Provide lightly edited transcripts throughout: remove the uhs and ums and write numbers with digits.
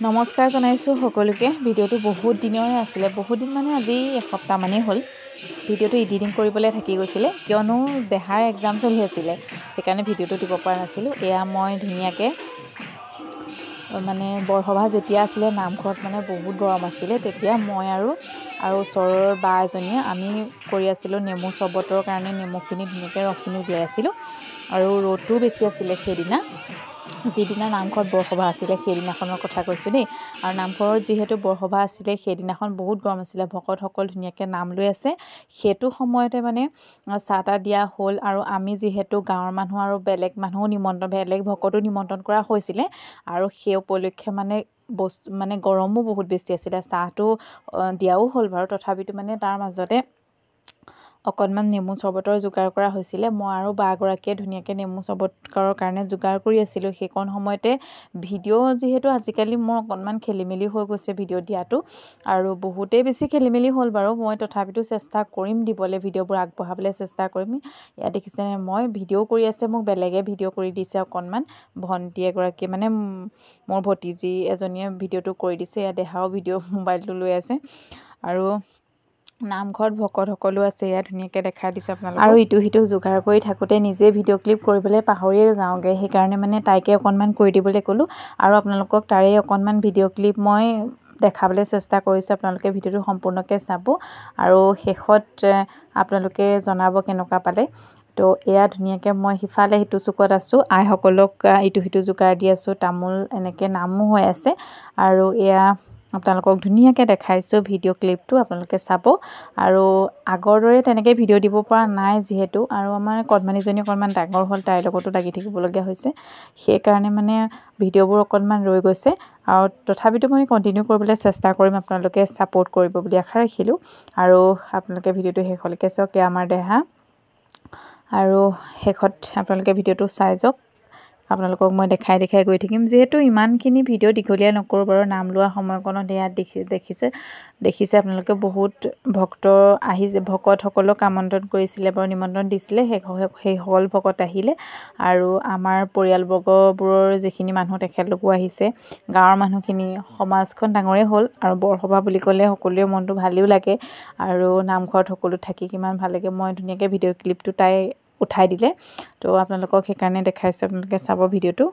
নমস্কাৰ জনাইছোঁ সকলোকে। ভিডিঅ'টো বহুত দিনৰে আছিলে, বহুত দিন মানে আজি এসপ্তাহ মানেই হ'ল। ভিডিঅ'টো এডিটিং কৰিবলৈ থাকি গৈছিলে, কিয়নো দেহাৰ এক্সাম চলি আছিলে, সেইকাৰণে ভিডিঅ'টো দিব পৰা নাছিলোঁ। এয়া মই ধুনীয়াকৈ মানে বৰসভা যেতিয়া আছিলে, নামঘৰত মানে বহুত গৰম আছিলে, তেতিয়া মই আৰু ওচৰৰ বা এজনীয়ে আমি কৰি আছিলোঁ নেমু চৰ্বতৰ কাৰণে নেমুখিনি ধুনীয়াকৈ ৰসখিনি উলিয়াই আছিলোঁ। আৰু ৰ'দটোও বেছি আছিলে সেইদিনা, যিদিনা নামঘৰত বৰসভা আছিলে সেইদিনাখনৰ কথা কৈছোঁ দেই। আৰু নামঘৰত যিহেতু বৰসভা আছিলে সেইদিনাখন বহুত গৰম আছিলে, ভকতসকল ধুনীয়াকৈ নাম লৈ আছে। সেইটো সময়তে মানে চাহ তাহ দিয়া হ'ল, আৰু আমি যিহেতু গাঁৱৰ মানুহ আৰু বেলেগ মানুহো বেলেগ ভকতো নিমন্ত্ৰণ কৰা হৈছিলে, আৰু সেই উপলক্ষে মানে গৰমো বহুত বেছি আছিলে। চাহটো দিয়াও হ'ল বাৰু, তথাপিতো মানে তাৰ মাজতে অকণমান নেমু চৰ্বতৰ যোগাৰ কৰা হৈছিলে। মই আৰু বাগৰাকীয়ে ধুনীয়াকৈ নেমু চৰ্বতৰ কাৰণে যোগাৰ কৰি আছিলোঁ। সেইকণ সময়তে ভিডিঅ' যিহেতু আজিকালি মোৰ অকণমান খেলিমেলি হৈ গৈছে ভিডিঅ' দিয়াটো, আৰু বহুতেই বেছি খেলিমেলি হ'ল বাৰু। মই তথাপিতো চেষ্টা কৰিম দিবলৈ, ভিডিঅ'বোৰ আগবঢ়াবলৈ চেষ্টা কৰিম। ইয়াত দেখিছেনে, মই ভিডিঅ' কৰি আছে, মোক বেলেগে ভিডিঅ' কৰি দিছে অকণমান। ভণ্টি এগৰাকী মানে মোৰ ভতিজী এজনীয়ে ভিডিঅ'টো কৰি দিছে। ইয়াত দেহাও ভিডিঅ' মোবাইলটো লৈ আছে, আৰু নামঘৰত ভকতসকলো আছে। ইয়াত ধুনীয়াকৈ দেখাই দিছোঁ আপোনালোকক। আৰু ইটো সিটো যোগাৰ কৰি থাকোঁতে নিজে ভিডিঅ' ক্লিপ কৰিবলৈ পাহৰিয়ে যাওঁগৈ, সেইকাৰণে মানে তাইকে অকণমান কৰি দিবলৈ ক'লোঁ, আৰু আপোনালোকক তাৰে অকণমান ভিডিঅ' ক্লিপ মই দেখাবলৈ চেষ্টা কৰিছোঁ। আপোনালোকে ভিডিঅ'টো সম্পূৰ্ণকৈ চাব, আৰু শেষত আপোনালোকে জনাব কেনেকুৱা পালে। তো এয়া ধুনীয়াকৈ মই সিফালে সিটো চুকত আছোঁ, আইসকলক ইটো সিটো যোগাৰ দি আছোঁ, তামোল এনেকৈ নামো হৈ আছে। আৰু এয়া আপোনালোকক ধুনীয়াকৈ দেখাইছোঁ ভিডিঅ' ক্লিপটো, আপোনালোকে চাব। আৰু আগৰ দৰে তেনেকৈ ভিডিঅ' দিব পৰা নাই যিহেতু, আৰু আমাৰ কণমানিজনী অকণমান ডাঙৰ হ'ল, তাইৰ লগতো লাগি থাকিবলগীয়া হৈছে, সেইকাৰণে মানে ভিডিঅ'বোৰ অকণমান ৰৈ গৈছে। আৰু তথাপিতো মই কণ্টিনিউ কৰিবলৈ চেষ্টা কৰিম, আপোনালোকে ছাপোৰ্ট কৰিব বুলি আশা ৰাখিলোঁ। আৰু আপোনালোকে ভিডিঅ'টো শেষলৈকে চাওক। এয়া আমাৰ দেহা, আৰু শেষত আপোনালোকে ভিডিঅ'টো চাই যাওক। আপোনালোকক মই দেখাই গৈ থাকিম, যিহেতু ইমানখিনি ভিডিঅ' দীঘলীয়া নকৰোঁ বাৰু। নাম লোৱা সময়কণত ইয়াত দেখিছে আপোনালোকে বহুত ভক্ত আহিছে, ভকতসকলক আমন্ত্ৰণ কৰিছিলে বাৰু, নিমন্ত্ৰণ দিছিলে। সেইসকল ভকত আহিলে, আৰু আমাৰ পৰিয়ালবৰ্গবোৰৰ যিখিনি মানুহ তেখেতলোকো আহিছে, গাঁৱৰ মানুহখিনি। সমাজখন ডাঙৰেই হ'ল, আৰু বৰসভা বুলি ক'লে সকলোৰে মনটো ভালেও লাগে, আৰু নামঘৰত সকলো থাকি কিমান ভাল লাগে। মই ধুনীয়াকৈ ভিডিঅ' ক্লিপটো তাই উঠাই দিলে, তো আপোনালোকক সেইকাৰণে দেখাইছোঁ, আপোনালোকে চাব ভিডিঅ'টো।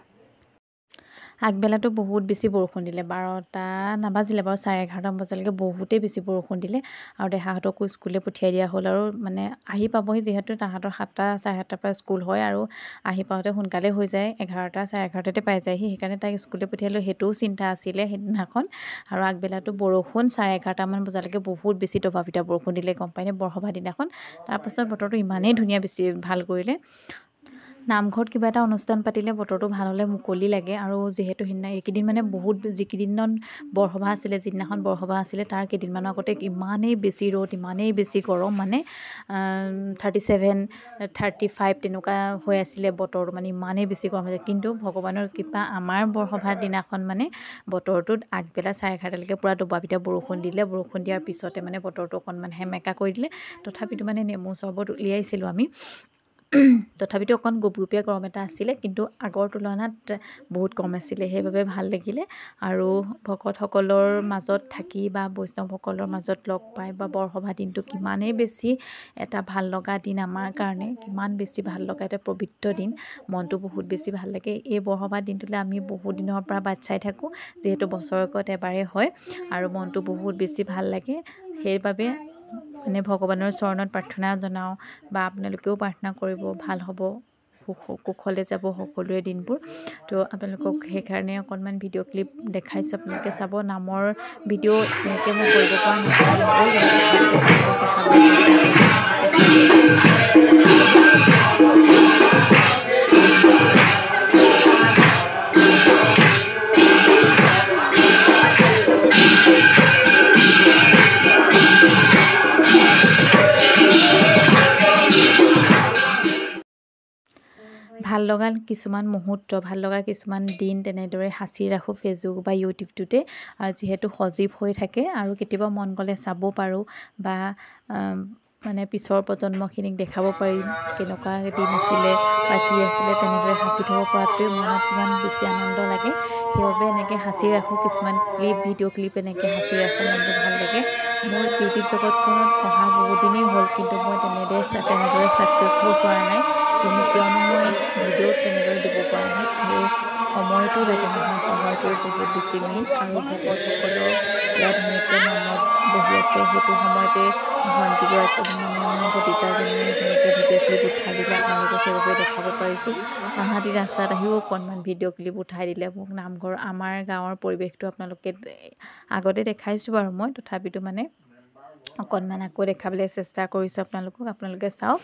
আগবেলাটো বহুত বেছি বৰষুণ দিলে, 12টা নাবাজিলে বাৰু, 11:30 বজালৈকে বহুতেই বেছি বৰষুণ দিলে। আৰু দেহাহঁতকো স্কুললৈ পঠিয়াই দিয়া হ'ল, আৰু মানে আহি পাবহি যিহেতু তাহাঁতৰ 7টা 7:30 পৰা স্কুল হয়, আৰু আহি পাওঁতে সোনকালে হৈ যায়, 11টা 11:30 পাই যায়হি। সেইকাৰণে তাইক স্কুললৈ পঠিয়ালোঁ, সেইটোও চিন্তা আছিলে সেইদিনাখন। আৰু আগবেলাটো বৰষুণ 11:30 বজালৈকে বহুত বেছি দবা-পিটা বৰষুণ দিলে, গম পায়নে, বৰসভা দিনাখন। তাৰপাছত বতৰটো ইমানেই ধুনীয়া, বেছি ভাল কৰিলে। নামঘৰত কিবা এটা অনুষ্ঠান পাতিলে বতৰটো ভাল হ'লে মুকলি লাগে, আৰু যিহেতু এইকেইদিন মানে যিকেইদিনত বৰসভা আছিলে, যিদিনাখন বৰসভা আছিলে তাৰ কেইদিনমানৰ আগতে ইমানেই বেছি ৰ'দ, ইমানেই বেছি গৰম, মানে 37, 35 তেনেকুৱা হৈ আছিলে বতৰটো, মানে ইমানেই বেছি গৰম হৈছে। কিন্তু ভগৱানৰ কৃপা, আমাৰ বৰসভাৰ দিনাখন মানে বতৰটোত আগবেলা 11:30লৈকে পূৰা দবা-পিটা বৰষুণ দিলে। বৰষুণ দিয়াৰ পিছতে মানে বতৰটো অকণমান সেমেকা কৰি দিলে। তথাপিতো মানে নেমু চৰ্বত উলিয়াইছিলোঁ আমি, তথাপিতো অকণ গুপগুপীয়া গৰম এটা আছিলে, কিন্তু আগৰ তুলনাত বহুত কম আছিলে, সেইবাবে ভাল লাগিলে। আৰু ভকতসকলৰ মাজত থাকি বা বৈষ্ণৱসকলৰ মাজত লগ পাই, বা বৰসভা দিনটো কিমানেই বেছি এটা ভাল লগা দিন আমাৰ কাৰণে, কিমান বেছি ভাল লগা এটা পবিত্ৰ দিন, মনটো বহুত বেছি ভাল লাগে। এই বৰসভা দিনটোলৈ আমি বহুত দিনৰ পৰা বাট চাই থাকোঁ, যিহেতু বছৰেকত এবাৰেই হয়, আৰু মনটো বহুত বেছি ভাল লাগে। সেইবাবে মানে ভগৱানৰ চৰণত প্ৰাৰ্থনা জনাওঁ, বা আপোনালোকেও প্ৰাৰ্থনা কৰিব, ভাল হ'ব, কুশলে যাব সকলোৰে দিনবোৰ। তো আপোনালোকক সেইকাৰণে অকণমান ভিডিঅ' ক্লিপ দেখাইছোঁ, আপোনালোকে চাব। নামৰ ভিডিঅ' এনেকৈ মই কৰিব পৰা নাছিলোঁ, দেখাবলৈ চেষ্টা ভাল লগা কিছুমান মুহূৰ্ত, ভাল লগা কিছুমান দিন তেনেদৰে সাঁচি ৰাখোঁ ফেচবুক বা ইউটিউবটোতে, আৰু যিহেতু সজীৱ হৈ থাকে, আৰু কেতিয়াবা মন গ'লে চাব পাৰোঁ, বা মানে পিছৰ প্ৰজন্মখিনিক দেখাব পাৰিম কেনেকুৱা দিন আছিলে বা কি আছিলে তেনেদৰে সাঁচি থ'ব পৰাটোৱে মনত কিমান বেছি আনন্দ লাগে সেইবাবে এনেকৈ সাঁচি ৰাখোঁ কিছুমান ভিডিঅ' ক্লিপ এনেকৈ সাঁচি ৰাখোঁ মনটো ভাল লাগে মোৰ ইউটিউব জগতখনত অহা বহুত দিনেই হ'ল কিন্তু মই তেনেদৰে ছাকচেছ হ'ব পৰা নাই কিয়নো মই ভিডিঅ'ত তেনেদৰে দিব পৰা নাই আৰু সময়টো লাগে নহয় সময়টোৰ বহুত বেছি মেইন আৰু ভকতসকলৰ ইয়াত ধুনীয়াকৈ নামত বহি আছে সেইটো সময়তে ভণ্টিগৰাকী মানে মোৰ ভতিজাজনীয়ে ধুনীয়াকৈ ভিডিঅ' ক্লিপ উঠাই দিলে আপোনালোকক সেইবাবে দেখাব পাৰিছোঁ আনহাতে ৰাস্তাত আহিও অকণমান ভিডিঅ' ক্লিপ উঠাই দিলে মোক নামঘৰ আমাৰ গাঁৱৰ পৰিৱেশটো আপোনালোকে আগতে দেখাইছোঁ বাৰু মই তথাপিতো মানে অকণমান আকৌ দেখাবলৈ চেষ্টা কৰিছোঁ আপোনালোকে চাওক